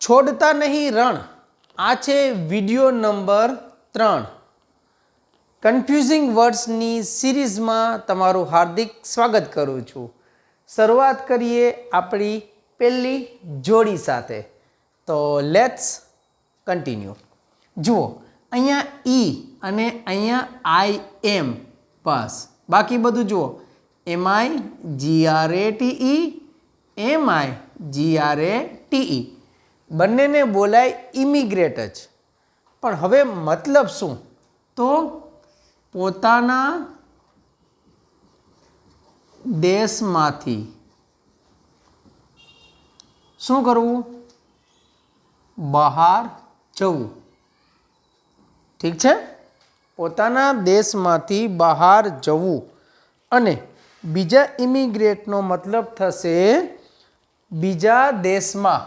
છોડતા નહીં રણ, આ છે વિડીયો નંબર 3. કન્ફ્યુઝિંગ વર્ડ્સની સિરીઝમાં તમારું હાર્દિક સ્વાગત કરું છું. શરૂઆત કરીએ આપણી પહેલી જોડી સાથે. તો લેટ્સ કન્ટિન્યુ. જુઓ, અહીંયા ઈ અને અહીંયા આઈ એમ, બસ. બાકી બધું જુઓ, એમઆઈ GRATE, એમઆઈ GRATE, બંનેને બોલાય ઇમિગ્રેટ જ. પણ હવે મતલબ શું? તો પોતાના દેશમાંથી શું કરવું? બહાર જવું. ઠીક છે? પોતાના દેશમાંથી બહાર જવું. અને બીજા ઇમિગ્રેટનો મતલબ થશે બીજા દેશમાં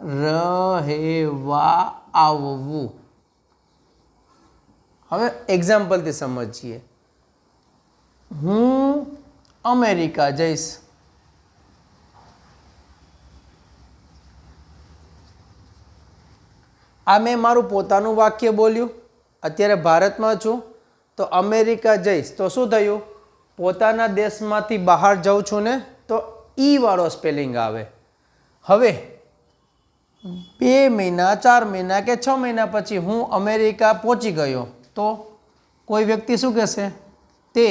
રહેવા આવવું. હવે એક્ઝામ્પલથી સમજીએ. હું અમેરિકા જઈશ. આ મેં મારું પોતાનું વાક્ય બોલ્યું. અત્યારે ભારતમાં છું તો અમેરિકા જઈશ તો શું થયું? પોતાના દેશમાંથી બહાર જાઉં છું ને, તો ઈ વાળો સ્પેલિંગ આવે. હવે 2 મહિના 4 મહિના કે 6 મહિના પછી હું અમેરિકા પહોંચી ગયો તો કોઈ વ્યક્તિ શું કહેશે? તે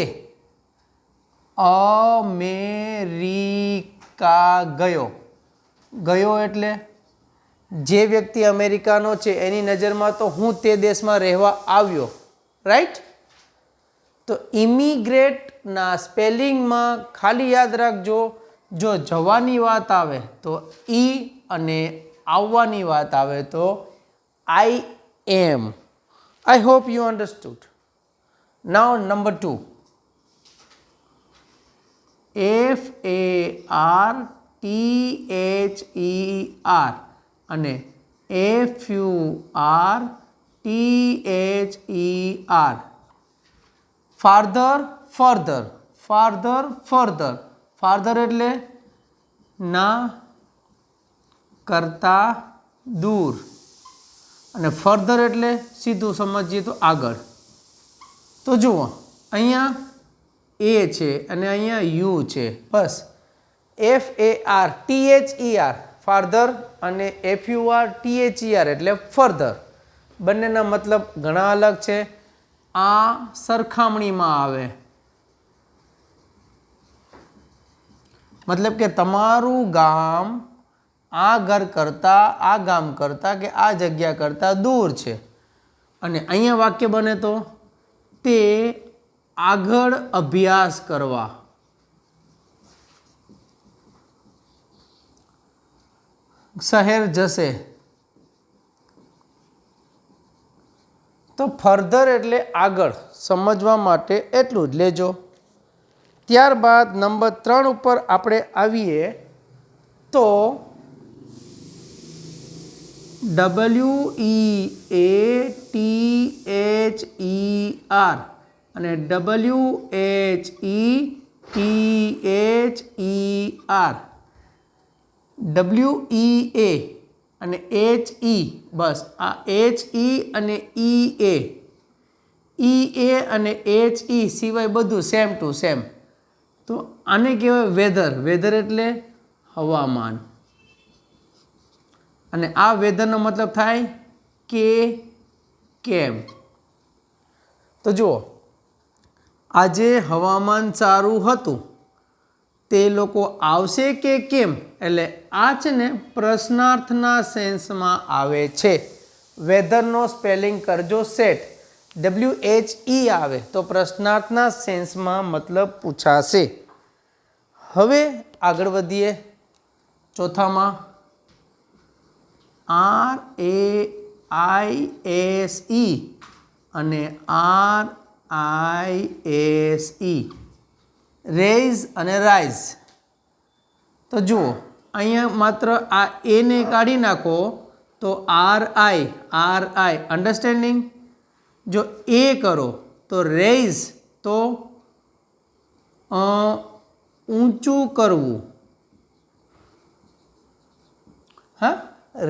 અમેરિકા ગયો. ગયો એટલે જે વ્યક્તિ અમેરિકાનો છે એની નજરમાં તો હું તે દેશમાં રહેવા આવ્યો. રાઈટ? તો ઇમિગ્રેટના સ્પેલિંગમાં ખાલી યાદ રાખજો, જો જવાની વાત આવે તો ઈ અને આવવાની વાત આવે તો I am. I hope you understood. Now number 2. FARTHER અને FURTHER. Farther, further, farther, further. Farther એટલે ના કરતા દૂર, અને ફર્ધર એટલે સીધું સમજીએ તો આગળ. તો જુઓ, અહીંયા એ છે અને અહીંયા યુ છે. બસ. FARTHER ફાર્ધર અને FURTHER એટલે ફર્ધર. બંનેના મતલબ ઘણા અલગ છે. આ સરખામણીમાં આવે. મતલબ કે તમારું ગામ આ ઘર કરતાં, આ ગામ કરતાં કે આ જગ્યા કરતાં દૂર છે. અને અહીંયા વાક્ય બને તો તે આગળ અભ્યાસ કરવા. શહેર જશે. તો ફર્ધર એટલે આગળ. સમજવા માટે એટલું જ લેજો. ત્યારબાદ નંબર 3 ઉપર આપણે આવીએ તો WEATHER અને WHETHER. WEA અને HE, બસ. આ HE અને EA. EA અને HE સિવાય બધું સેમ ટુ સેમ. તો આને કહેવાય વેધર. વેધર એટલે હવામાન. અને આ વેધરનો મતલબ થાય કે કેમ. તો જુઓ, આજે હવામાન સારું હતું. તે લોકો આવશે કે કેમ? એટલે આ છે ને પ્રશ્નાર્થના સેન્સમાં આવે છે. વેધરનો સ્પેલિંગ કરજો સેટ. WHE આવે તો પ્રશ્નાર્થના સેન્સમાં મતલબ પૂછાશે. હવે આગળ વધીએ ચોથામાં. RAISE અને RISE. રેઇઝ અને રાઇઝ. તો જુઓ, અહીંયા માત્ર આ એને કાઢી નાખો તો RI. અન્ડરસ્ટેન્ડિંગ? જો એ કરો તો રેઇઝ, તો ઊંચું કરવું. હા,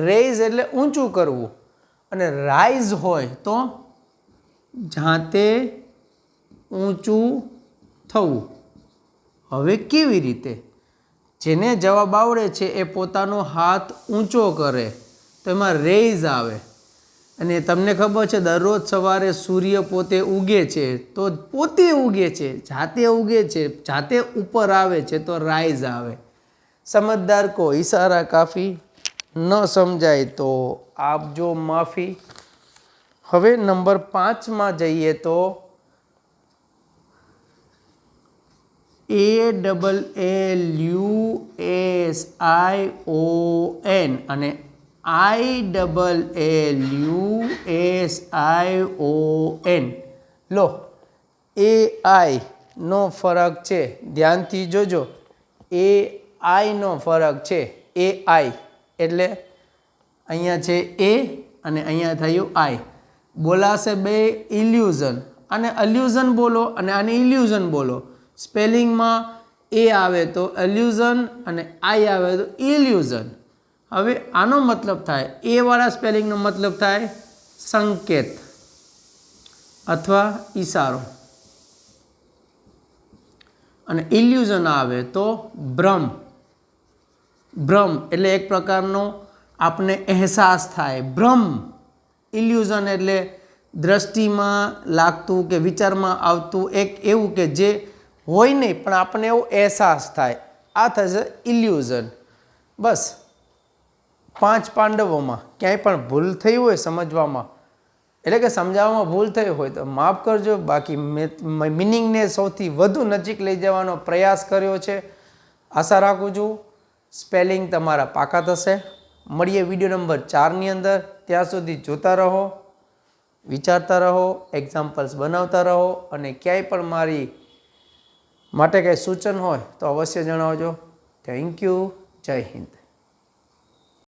રેઇઝ એટલે ઊંચું કરવું, અને રાઇઝ હોય તો જાતે ઊંચું થવું. હવે કેવી રીતે? જેને જવાબ આવડે છે એ પોતાનો હાથ ઊંચો કરે તો એમાં રેઇઝ આવે. અને તમને ખબર છે દરરોજ સવારે સૂર્ય પોતે ઉગે છે, તો પોતે ઉગે છે, જાતે ઉગે છે, જાતે ઉપર આવે છે તો રાઇઝ આવે. સમજદાર કો ઈશારા કાફી, ન સમજાય તો આપજો માફી. હવે નંબર 5માં જઈએ તો ALLUSION અને ILLUSION. લો, AI નો ફરક છે, ધ્યાનથી જોજો. AI નો ફરક છે. AI એટલે અહીંયા છે A અને અહીંયા થયું I. બોલાશે બે ઇલ્યુઝન, અને અલ્યુઝન બોલો અને આને ઇલ્યુઝન બોલો. સ્પેલિંગમાં A આવે તો અલ્યુઝન અને I આવે તો ઇલ્યુઝન. હવે આનો મતલબ થાય, એ વાળા સ્પેલિંગનો મતલબ થાય સંકેત અથવા ઈશારો, અને ઇલ્યુઝન આવે તો ભ્રમ. ભ્રમ એટલે એક પ્રકારનો આપને અહેસાસ થાય, ભ્રમ. ઇલ્યુઝન એટલે દ્રષ્ટિમાં લાગતું કે વિચારમાં આવતું એક એવું કે જે હોય નહીં પણ આપણને એવો અહેસાસ થાય, આ થશે ઇલ્યુઝન. બસ 5 પાંડવોમાં ક્યાંય પણ ભૂલ થઈ હોય સમજવામાં, એટલે કે સમજાવવામાં ભૂલ થઈ હોય તો માફ કરજો, બાકી મિનિંગને સૌથી વધુ નજીક લઈ જવાનો પ્રયાસ કર્યો છે. આશા રાખું છું સ્પેલિંગ તમારા પાકા થશે. મળીએ વિડીયો નંબર 4ની અંદર. ત્યાં સુધી જોતા રહો, વિચારતા રહો, એક્ઝામ્પલ્સ બનાવતા રહો, અને ક્યાંય પણ મારી માટે કંઈ સૂચન હોય તો અવશ્ય જણાવજો. Thank you. જય હિન્દ.